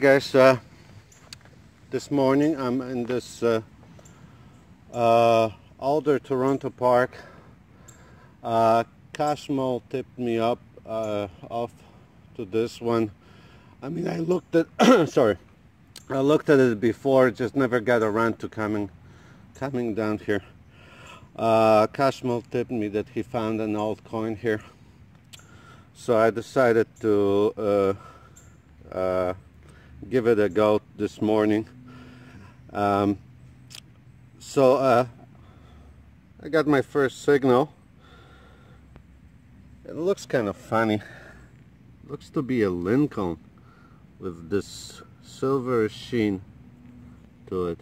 guys, this morning I'm in this older Toronto park. Cashmole tipped me up off to this one. I mean, I looked at sorry, I looked at it before, just never got around to coming down here. Cashmole tipped me that he found an old coin here, so I decided to give it a go this morning. I got my first signal. It looks kind of funny. Looks to be a Lincoln with this silver sheen to it.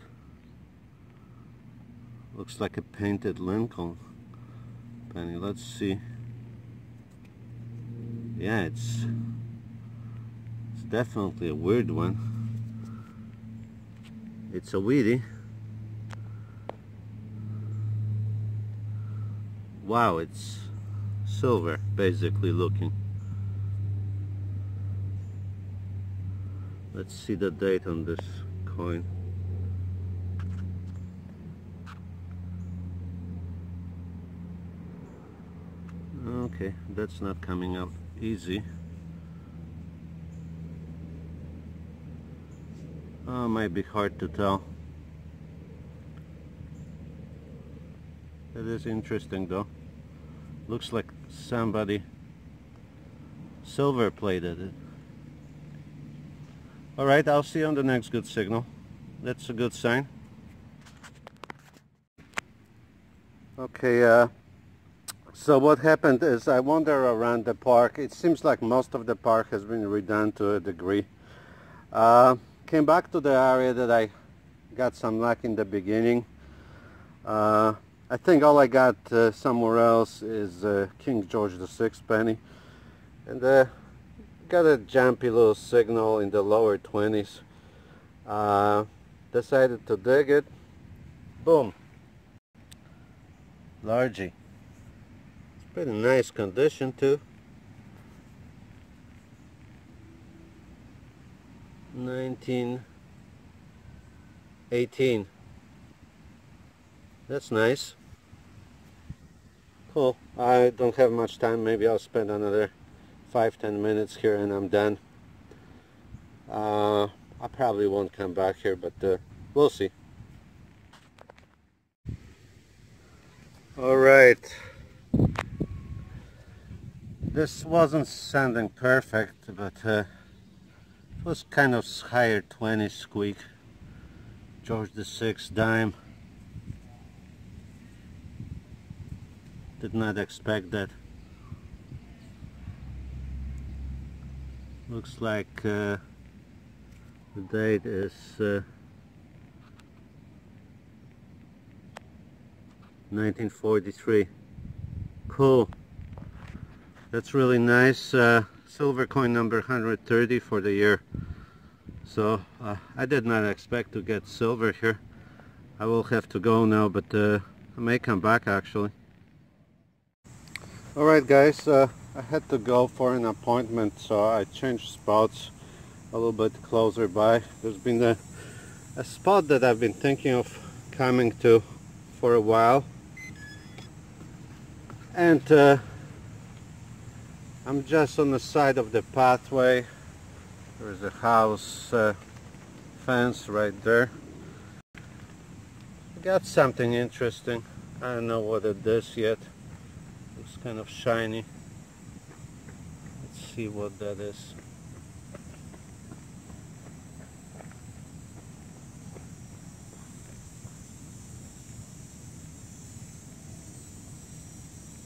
Looks like a painted Lincoln penny. Let's see. Yeah, it's definitely a weird one. It's a weedy. Wow, it's silver basically looking. Let's see the date on this coin. Okay, that's not coming up easy. Oh, might be hard to tell. It is interesting though. Looks like somebody silver plated it. Alright, I'll see you on the next good signal. That's a good sign. Okay, so what happened is I wander around the park. It seems like most of the park has been redone to a degree. Came back to the area that I got some luck in the beginning. I think all I got somewhere else is King George VI penny, and got a jumpy little signal in the lower 20s. Decided to dig it. Boom. Largy. It's pretty nice condition too. 1918. That's nice. Cool. I don't have much time. Maybe I'll spend another 5-10 minutes here and I'm done. I probably won't come back here, but we'll see. Alright. This wasn't sounding perfect, but it was kind of higher 20 squeak. George VI dime. Did not expect that. Looks like the date is 1943. Cool. That's really nice. Silver coin number 130 for the year. So I did not expect to get silver here. I will have to go now, but I may come back actually. Alright guys, I had to go for an appointment, so I changed spots a little bit closer by. There's been a spot that I've been thinking of coming to for a while, and I'm just on the side of the pathway. There's a house fence right there. Got something interesting. I don't know what it is yet. Looks kind of shiny. Let's see what that is.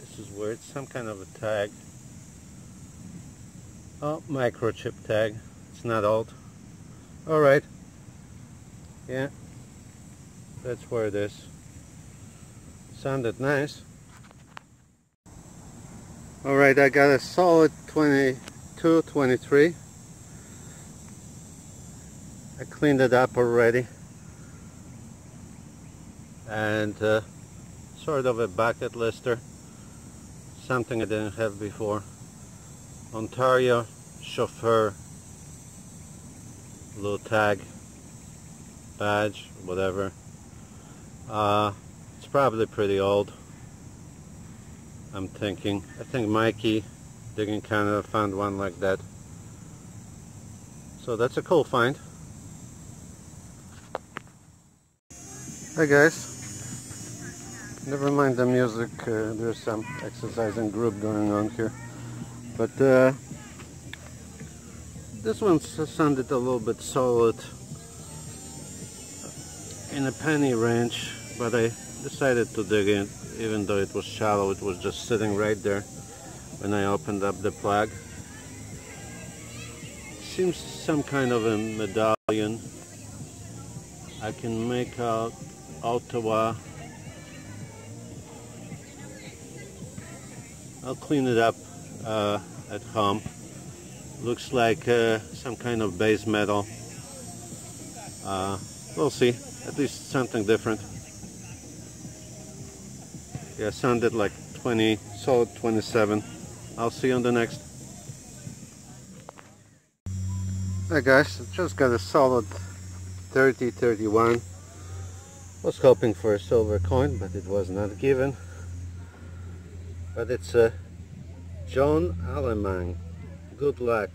This is weird. Some kind of a tag. Oh, microchip tag. It's not old. Alright. Yeah. That's where it is. Sounded nice. Alright, I got a solid 22, 23. I cleaned it up already. And sort of a bucket lister. Something I didn't have before. Ontario chauffeur little tag, badge, whatever. It's probably pretty old, I'm thinking. I think Mikey digging Canada found one like that. So that's a cool find. Hey guys, never mind the music, there's some exercising group going on here. But this one sounded a little bit solid in a penny range, but I decided to dig in, even though it was shallow. It was just sitting right there when I opened up the plug. Seems some kind of a medallion. I can make out Ottawa. I'll clean it up at home. Looks like some kind of base metal. We'll see. At least something different. Yeah, sounded like 20, solid 27. I'll see you on the next. Hey guys, just got a solid 30, 31. Was hoping for a silver coin, but it was not given. But it's a John Alemang good luck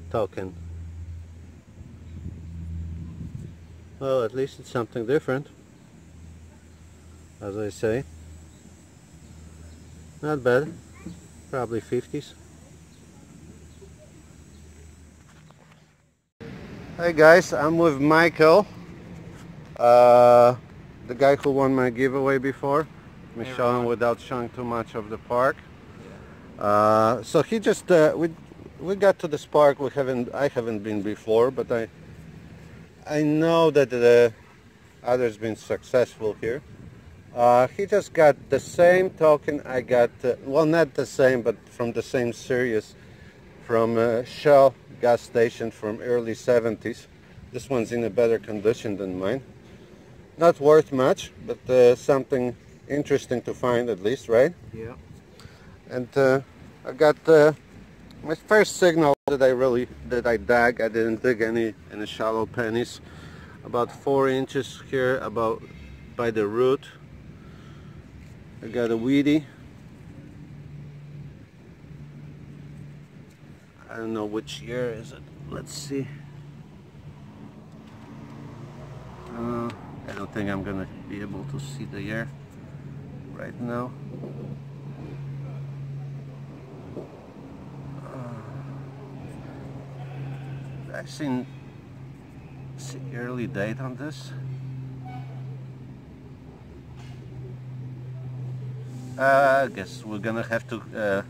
token. Well, at least it's something different, as I say. Not bad, probably 50s. Hey guys, I'm with Michael, the guy who won my giveaway before. Let me show him without showing too much of the park. Yeah. So he just we got to this park. I haven't been before, but I know that others been successful here. He just got the same token I got. Well, not the same, but from the same series, from Shell gas station from early 70s. This one's in a better condition than mine. Not worth much, but something interesting to find at least, right? Yeah. And I got my first signal that I dug. I didn't dig any shallow pennies. About 4 inches here, about by the root. I got a weedy. I don't know which year is it. Let's see. I don't think I'm gonna be able to see the year right now. I've seen early date on this. I guess we're gonna have to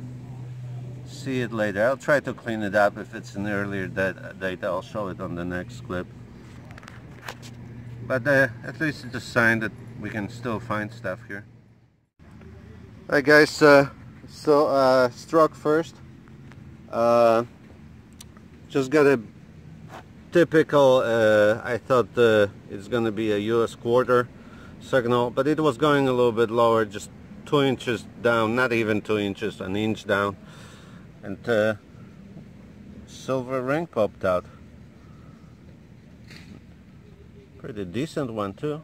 see it later. I'll try to clean it up. If it's an earlier date, I'll show it on the next clip. But at least it's a sign that we can still find stuff here. Hi guys, so struck first. Just got a typical, I thought it's gonna be a US quarter signal, but it was going a little bit lower, just 2 inches down, not even 2 inches, an inch down. And silver ring popped out. Pretty decent one too.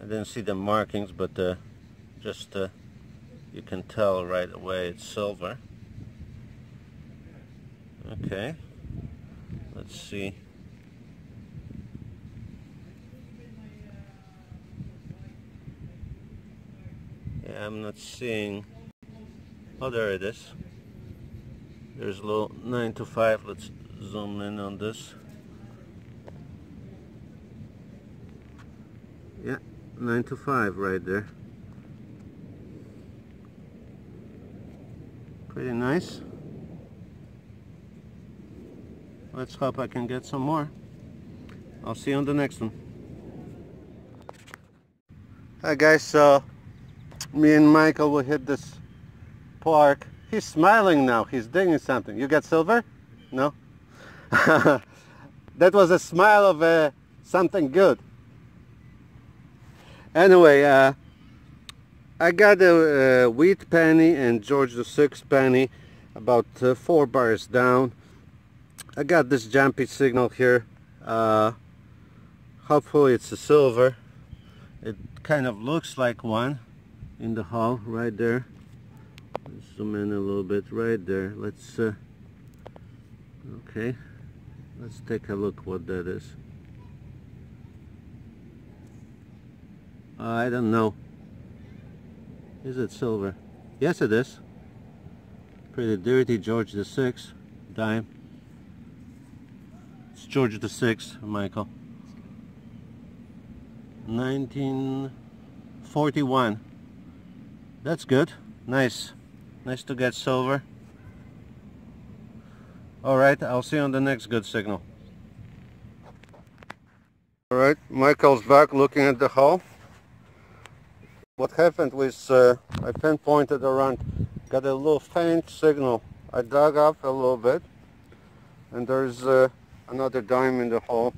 I didn't see the markings, but just you can tell right away it's silver. Okay, let's see. Yeah, I'm not seeing. Oh, there it is. There's a little 9 to 5. Let's zoom in on this. Yeah, 9 to 5 right there. Pretty nice. Let's hope I can get some more. I'll see you on the next one. Hi guys, so me and Michael will hit this park. He's smiling now. He's digging something. You got silver? No? That was a smile of something good. Anyway, I got a wheat penny and George VI penny about 4 bars down. I got this jumpy signal here. Hopefully it's a silver. It kind of looks like one in the hole right there. Let's zoom in a little bit right there. Let's okay, let's take a look what that is. I don't know. Is it silver? Yes, it is. Pretty dirty George VI dime. It's George VI, Michael. 1941. That's good. Nice. Nice to get silver. Alright, I'll see you on the next good signal. Alright, Michael's back looking at the hole. What happened was I pinpointed around, got a little faint signal. I dug up a little bit and there's another dime in the hole.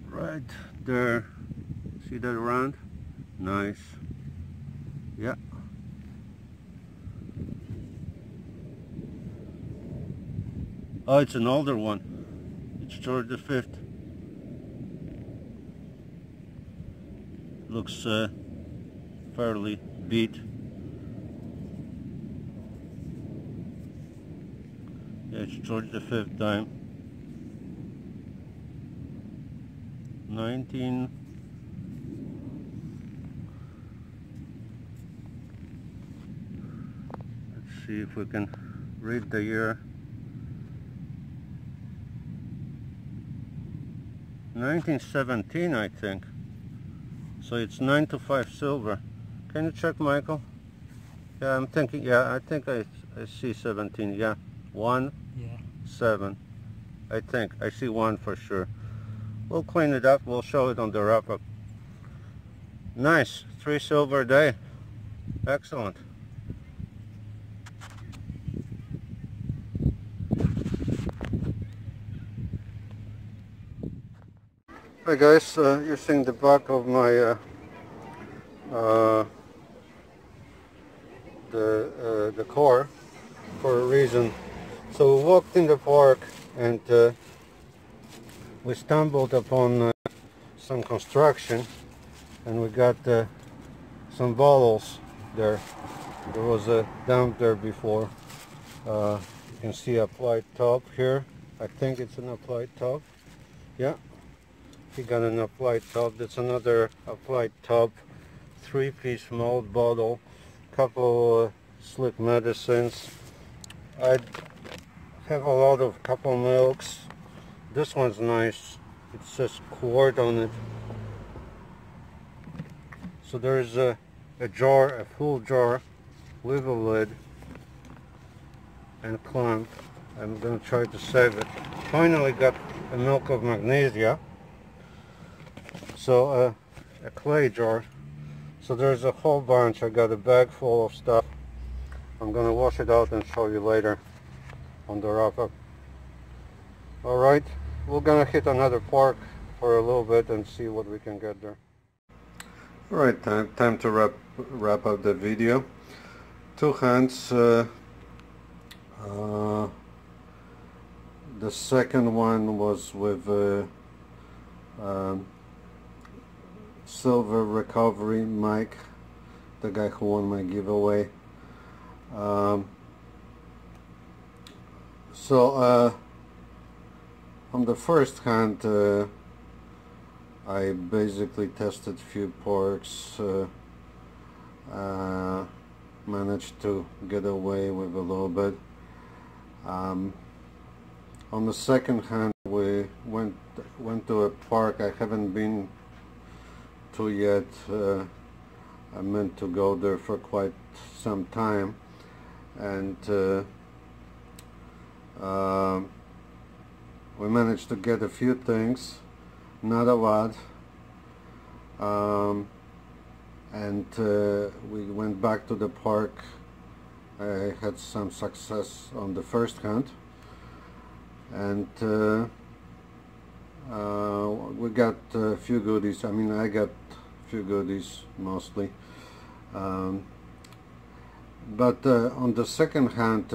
Right there. See that round? Nice. Yeah. Oh, it's an older one. It's George V. Looks fairly beat. Yeah, it's George V dime. 19. Let's see if we can read the year. 1917, I think. So it's 9 to 5 silver. Can you check, Michael? Yeah, I'm thinking. Yeah, I think I see 17. Yeah, 1, yeah, 7. I think I see 1 for sure. We'll clean it up. We'll show it on the wrap-up. Nice, 3 silver a day. Excellent. Hi guys, you're seeing the back of my the car for a reason. So we walked in the park and we stumbled upon some construction, and we got some bottles there. There was a dump there before. You can see applied top here. I think it's an applied top. Yeah. He got an applied top. That's another applied top. 3-piece mold bottle. Couple slick medicines. I have a lot of couple milks. This one's nice. It says quart on it. So there's a jar, a full jar with a lid and clamp. I'm gonna try to save it. Finally got a milk of magnesia. So a clay jar. So there's a whole bunch. I got a bag full of stuff. I'm gonna wash it out and show you later on the wrap-up. Alright, we're gonna hit another park for a little bit and see what we can get there. Alright, time to wrap up the video. 2 hands. The second one was with Silver Recovery Mike, the guy who won my giveaway. On the first hand, I basically tested few porks, managed to get away with a little bit. On the second hand, we went to a park I haven't been to yet. I meant to go there for quite some time, and we managed to get a few things, not a lot, and we went back to the park. I had some success on the first hunt, and we got a few goodies. I mean, I got a few goodies mostly, but on the second hunt,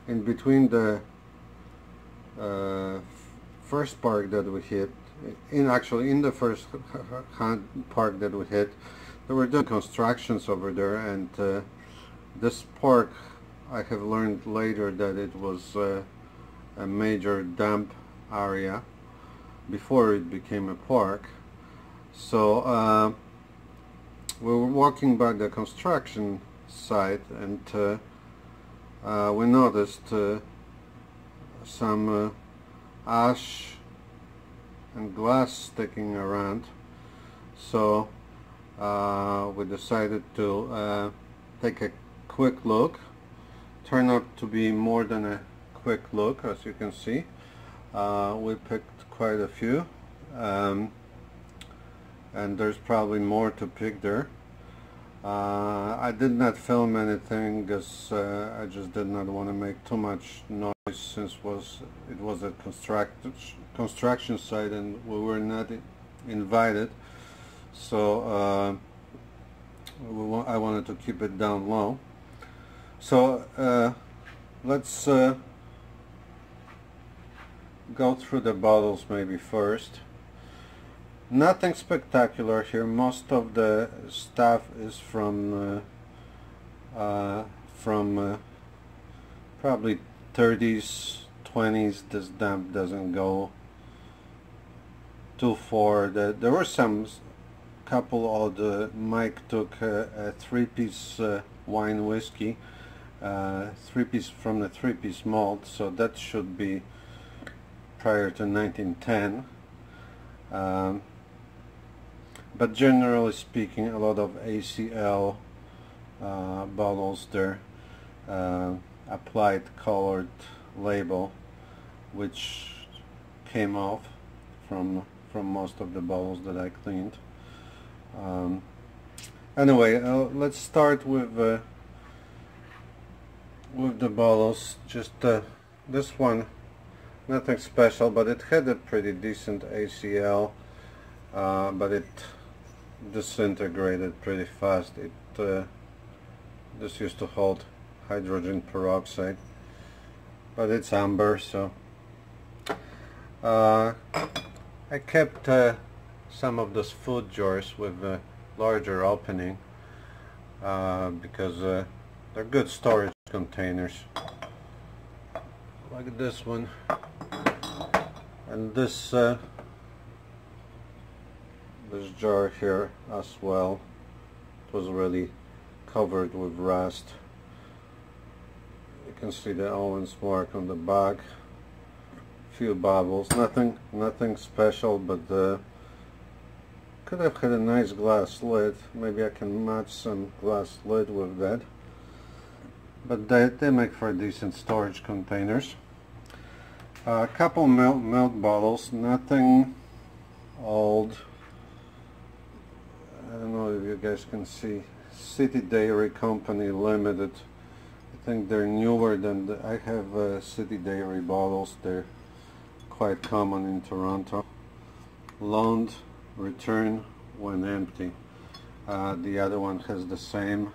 in between the first park that we hit, actually in the first park that we hit, they were doing constructions over there, and this park, I have learned later that it was a major dump area before it became a park. So we were walking by the construction site, and we noticed some ash and glass sticking around. So we decided to take a quick look. Turned out to be more than a quick look, as you can see. We picked quite a few, and there's probably more to pick there. I did not film anything because I just did not want to make too much noise, since it was a construction site and we were not invited. So I wanted to keep it down low. So let's go through the bottles maybe first. Nothing spectacular here. Most of the stuff is from probably 30s, 20s. This dump doesn't go too far. There were some couple of Mike took a 3-piece wine whiskey, 3-piece from the 3-piece malt, so that should be prior to 1910. But generally speaking, a lot of ACL bottles there, applied colored label, which came off from most of the bottles that I cleaned. Anyway, let's start with the bottles. Just this one, nothing special, but it had a pretty decent ACL, but it disintegrated pretty fast. This used to hold hydrogen peroxide, but it's amber, so I kept some of those food jars with a larger opening because they're good storage containers, like this one, and this jar here as well. It was really covered with rust. You can see the Owens mark on the back. Few bubbles, nothing special, but could have had a nice glass lid. Maybe I can match some glass lid with that, but they make for decent storage containers. A couple milk bottles, nothing old. I don't know if you guys can see. City Dairy Company Limited. I think they're newer than I have City Dairy bottles. They're quite common in Toronto. Loaned, return when empty. The other one has the same,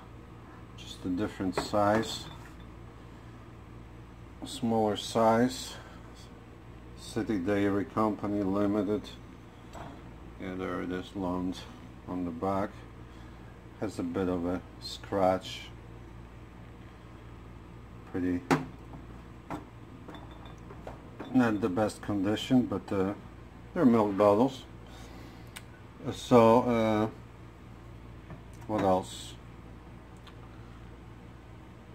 just a different size, smaller size. City Dairy Company Limited. Yeah, there it is, loaned on the back. Has a bit of a scratch. Pretty, not the best condition, but they're milk bottles. So what else?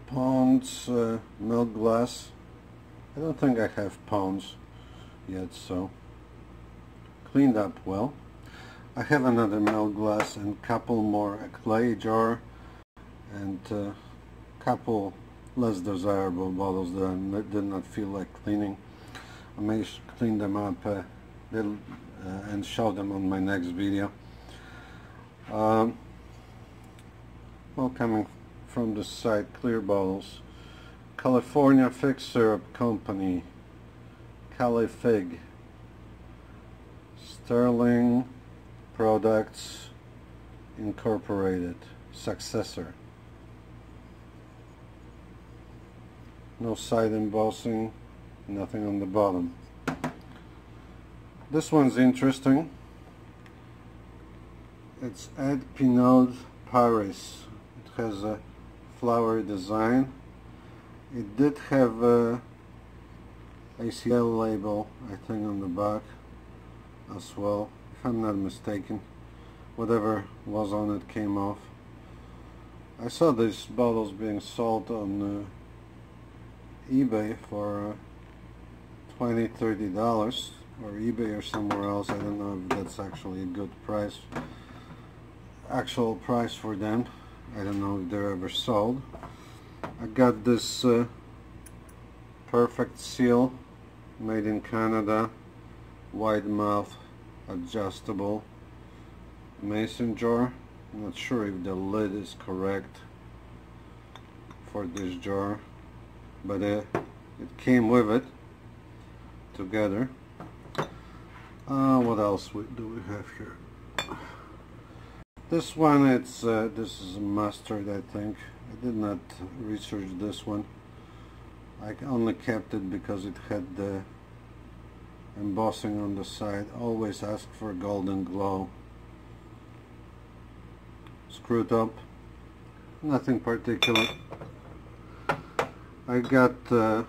Pounds milk glass. I don't think I have pounds yet, so cleaned up well. I have another milk glass and couple more, a clay jar, and couple less desirable bottles that I did not feel like cleaning. I may clean them up and show them on my next video. Well, coming from the side, clear bottles. California Fig Syrup Company, Cali Fig. Sterling Products Incorporated, successor. No side embossing, nothing on the bottom. This one's interesting. It's Ed Pinot Paris. It has a flower design. It did have a ACL label, I think, on the back as well, if I'm not mistaken. Whatever was on it came off. I saw these bottles being sold on eBay for $20–30, or eBay or somewhere else. I don't know if that's actually a good price, actual price for them. I don't know if they're ever sold. I got this Perfect Seal, made in Canada, wide mouth, adjustable mason jar. I'm not sure if the lid is correct for this jar, but it came with it together. What else do we have here? This one, this is mustard, I think. I did not research this one. I only kept it because it had the embossing on the side. Always ask for golden glow. Screwed up, nothing particular. I got a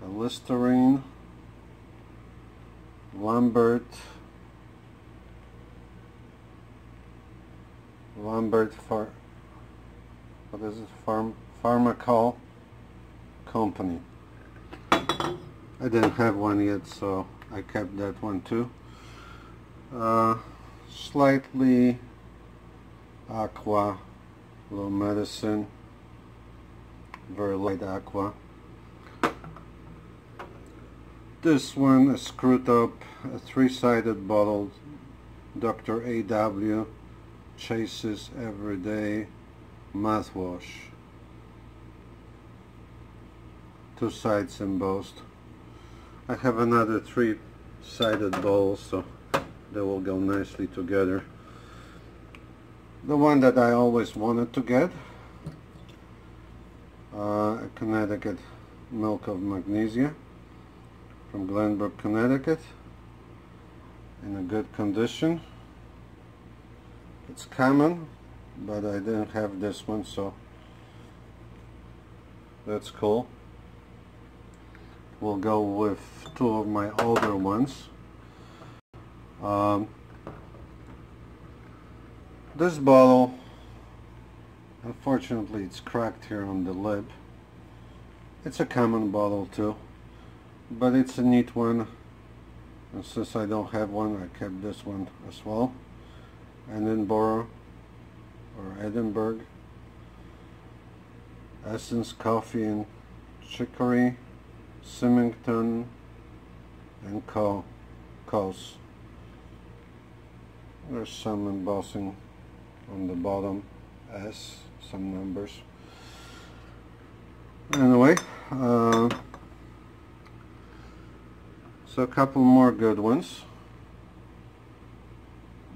Listerine, Lambert what is it? Pharmacal Company. I didn't have one yet, so I kept that one too. Slightly aqua, little medicine, very light aqua. This one is screwed up, a 3-sided bottle, Dr. A.W. Chase's Everyday Mouthwash. 2 sides embossed. I have another 3-sided bottle, so they will go nicely together. The one that I always wanted to get, a Connecticut Milk of Magnesia from Glenbrook, Connecticut, in a good condition. It's common, but I didn't have this one, so that's cool. We'll go with 2 of my older ones. This bottle, unfortunately, it's cracked here on the lip. It's a common bottle too, but it's a neat one, and since I don't have one, I kept this one as well. Edinburgh Essence Coffee and Chicory, Symington and Cos. There's some embossing on the bottom, S, some numbers. Anyway, so a couple more good ones.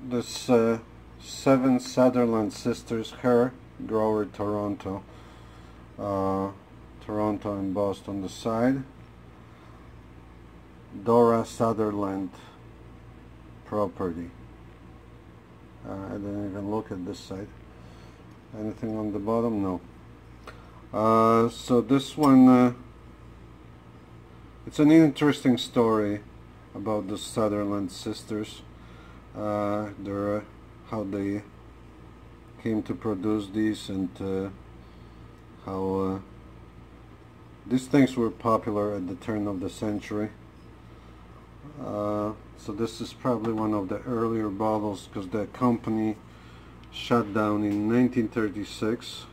This 7 Sutherland Sisters Hair Grower, Toronto. Toronto embossed on the side. Dora Sutherland property. I didn't even look at this side. Anything on the bottom? No. So this one, it's an interesting story about the Sutherland sisters. How they came to produce these, and how these things were popular at the turn of the century. So this is probably one of the earlier bottles, because the company shut down in 1936.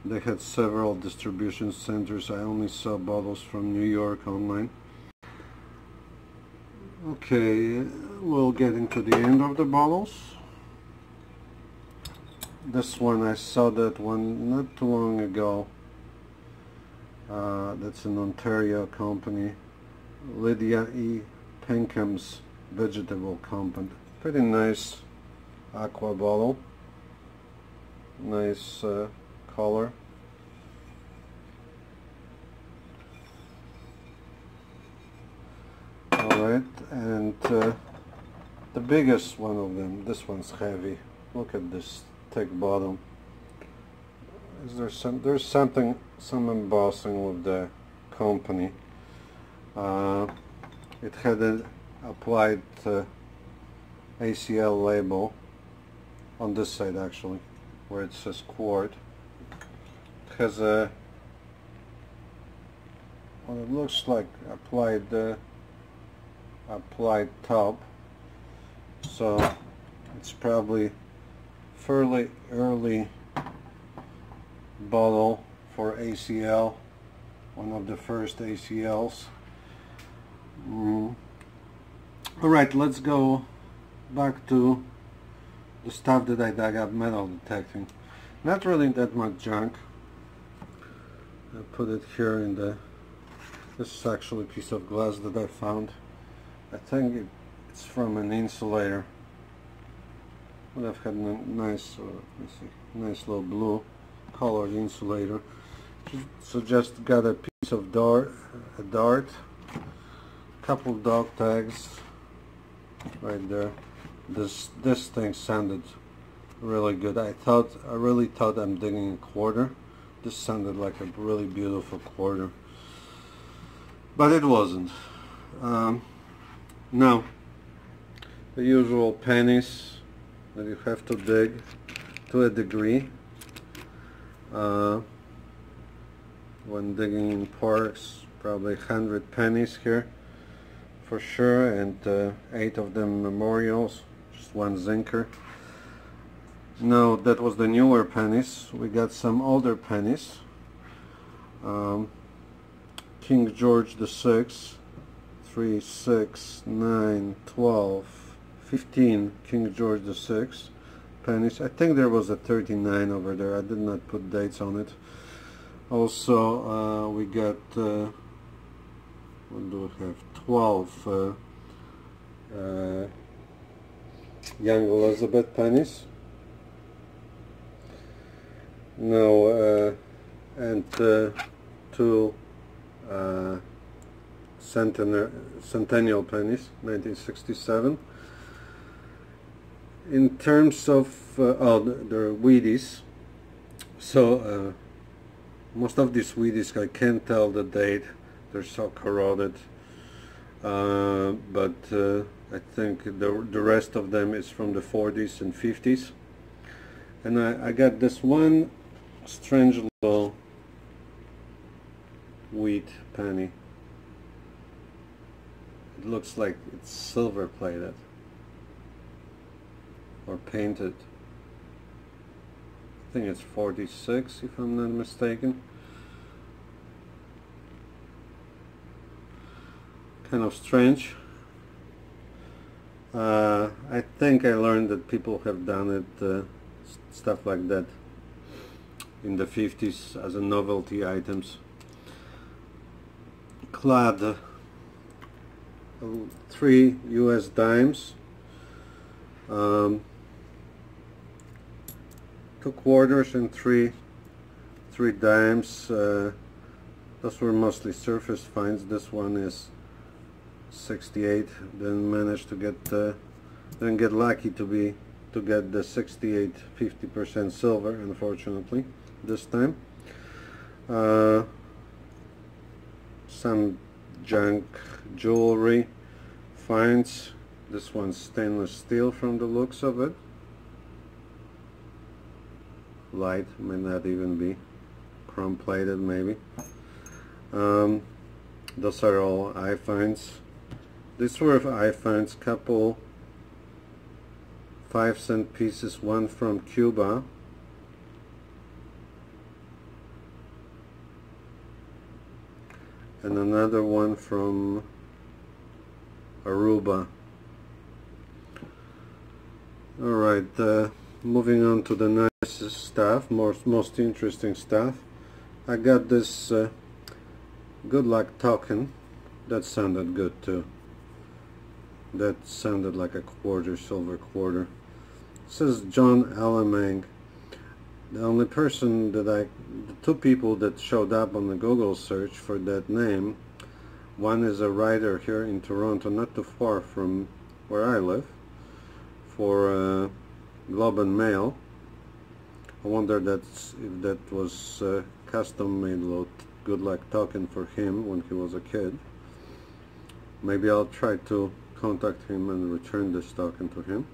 They had several distribution centers. I only saw bottles from New York online. Okay, we'll get into the end of the bottles. This one, I saw that one not too long ago. That's an Ontario company. Lydia E. Pinkham's Vegetable Company. Pretty nice aqua bottle. Nice color. Alright, and the biggest one of them, this one's heavy. Look at this thick bottom. Is there there's some embossing with the company. It had an applied ACL label on this side, actually, where it says quart. It has a what it looks like applied top, so it's probably fairly early bottle for ACL, one of the first ACLs. Alright, let's go back to the stuff that I dug up metal detecting. Not really that much junk. I put it here in the... This is actually a piece of glass that I found. I think it's from an insulator. Would have had a nice, let's see, nice little blue colored insulator. So just got a piece of a dart, couple dog tags right there. This thing sounded really good. I really thought I'm digging a quarter. This sounded like a really beautiful quarter, but it wasn't. Now, the usual pennies that you have to dig to a degree when digging in parks. Probably 100 pennies here for sure, and 8 of them memorials, just one zinker. No, that was the newer pennies. We got some older pennies. King George VI, 3, 6, 9, 12, 15 King George VI pennies. I think there was a 39 over there. I did not put dates on it. Also, we got, what do we have? 12 Young Elizabeth pennies. No, and 2 Centennial pennies, 1967. In terms of, they're Wheaties. So, most of these Wheaties, I can't tell the date. They're so corroded. But I think the rest of them is from the 40s and 50s. And I got this one strange little wheat penny. It looks like it's silver plated or painted. I think it's 46 if I'm not mistaken. Kind of strange. I think I learned that people have done it, stuff like that, in the 50s as a novelty items. Clad 3 US dimes, 2 quarters and 3 dimes. Those were mostly surface finds. This one is 68. Didn't manage to get, didn't get lucky to get the 68 50% silver, unfortunately, this time. Some junk jewelry finds. This one's stainless steel from the looks of it. Light, may not even be. Chrome plated maybe. Those are all eye finds. These were eye finds, couple 5-cent pieces, one from Cuba. And another one from Aruba. Alright, moving on to the nicest stuff, most interesting stuff. I got this good luck token. That sounded good too. That sounded like a quarter, silver quarter. It says John Alamang. The only person that the 2 people that showed up on the Google search for that name One is a writer here in Toronto, not too far from where I live, for Globe and Mail. I wonder if that was custom made little good luck token for him when he was a kid. Maybe I'll try to contact him and return this token to him.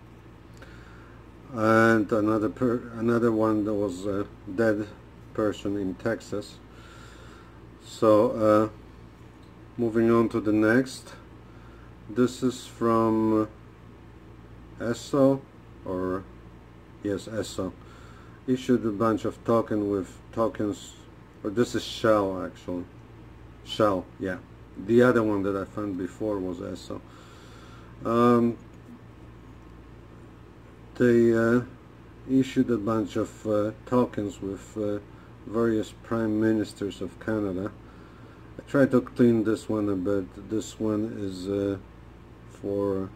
And another one that was a dead person in Texas. So moving on to the next. This is from ESO, or yes, ESO. Issued a bunch of tokens, or this is Shell actually. Shell, yeah. The other one that I found before was ESO. They issued a bunch of tokens with various prime ministers of Canada. I tried to clean this one a bit. This one is for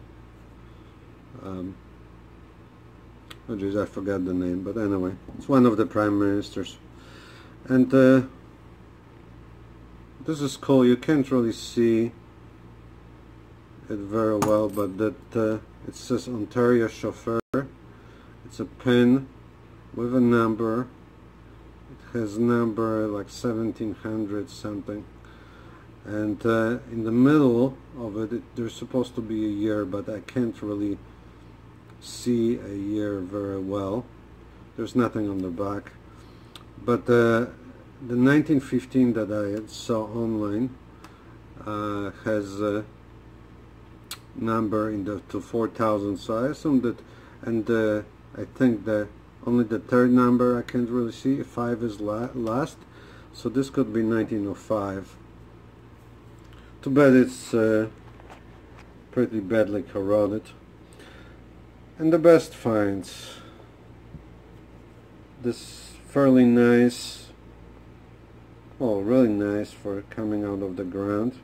oh geez, I forgot the name, but anyway, it's one of the prime ministers. And this is cool. You can't really see it very well, but that it says Ontario Chauffeur. It's a pin with a number. It has number like 1700 something, and in the middle of it, there's supposed to be a year, but I can't really see a year very well. There's nothing on the back, but the 1915 that I saw online has a number in the to 4000, so I assume that, and I think that only the third number I can't really see. 5 is last, so this could be 1905. Too bad it's pretty badly corroded. And the best finds. This fairly nice, well, really nice for coming out of the ground.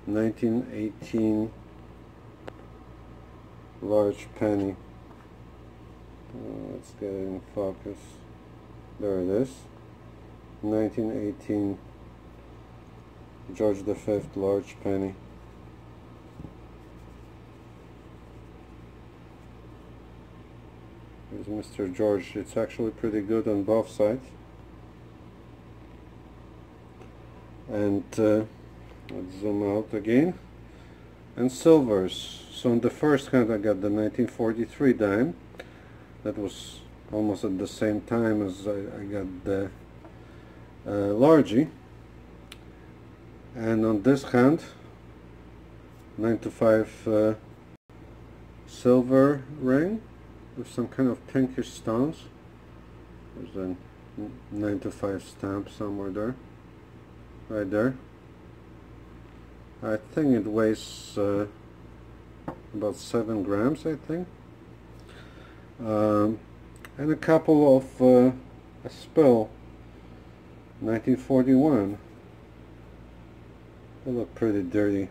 1918 large penny. Let's get it in focus. There it is. 1918 George V large penny. Here's Mr. George. It's actually pretty good on both sides. And let's zoom out again. And silvers. So in the first hand I got the 1943 dime. That was almost at the same time as I got the largie. And on this hand, 925 silver ring with some kind of pinkish stones. There's a 925 stamp somewhere there, right there. I think it weighs about 7 grams, I think. And a couple of a spill, 1941. They look pretty dirty.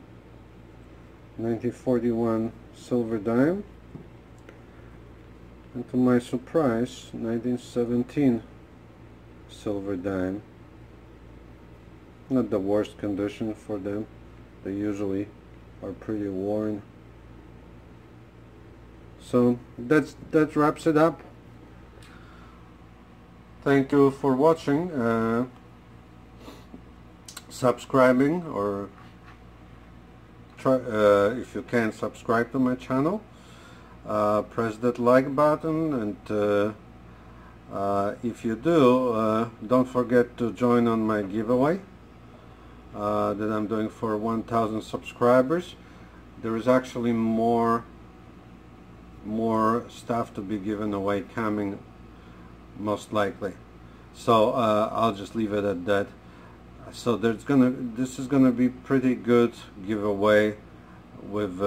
1941 silver dime, and to my surprise, 1917 silver dime. Not the worst condition for them. They usually are pretty worn. So that wraps it up. Thank you for watching, subscribing, or try, if you can, subscribe to my channel. Press that like button, and if you do, don't forget to join on my giveaway that I'm doing for 1000 subscribers. There is actually more stuff to be given away coming, most likely. So I'll just leave it at that. So this is gonna be pretty good giveaway with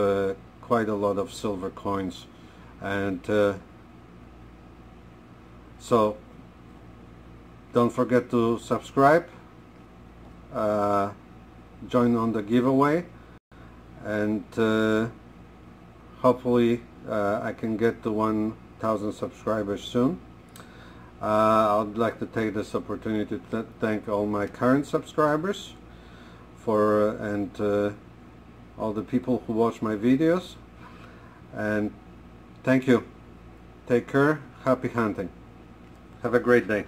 quite a lot of silver coins, and so don't forget to subscribe, join on the giveaway, and hopefully I can get to 1000 subscribers soon. I'd like to take this opportunity to thank all my current subscribers for all the people who watch my videos, and thank you. Take care. Happy hunting. Have a great day.